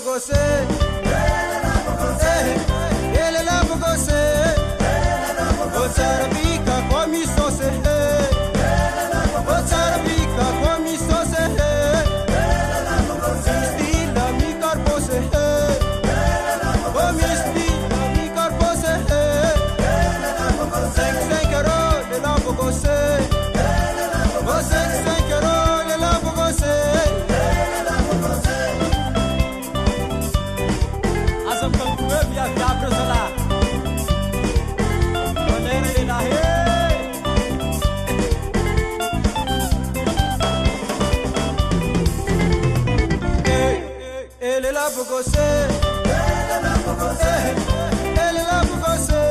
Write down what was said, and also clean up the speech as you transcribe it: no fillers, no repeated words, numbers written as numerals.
pra você. Ele lá pra você. Você era pica, come só ser. Você era pica, come só ser. Stila, mi corpo ser. Come stila, mi corpo ser. 5 euros, ele lá pra você. Você 5 euros, ele lá pra você. Azam kan kuwe biya gabra sala. Onere na he. Ele lá pra você. Ele lá pra você. Ele lá pra você.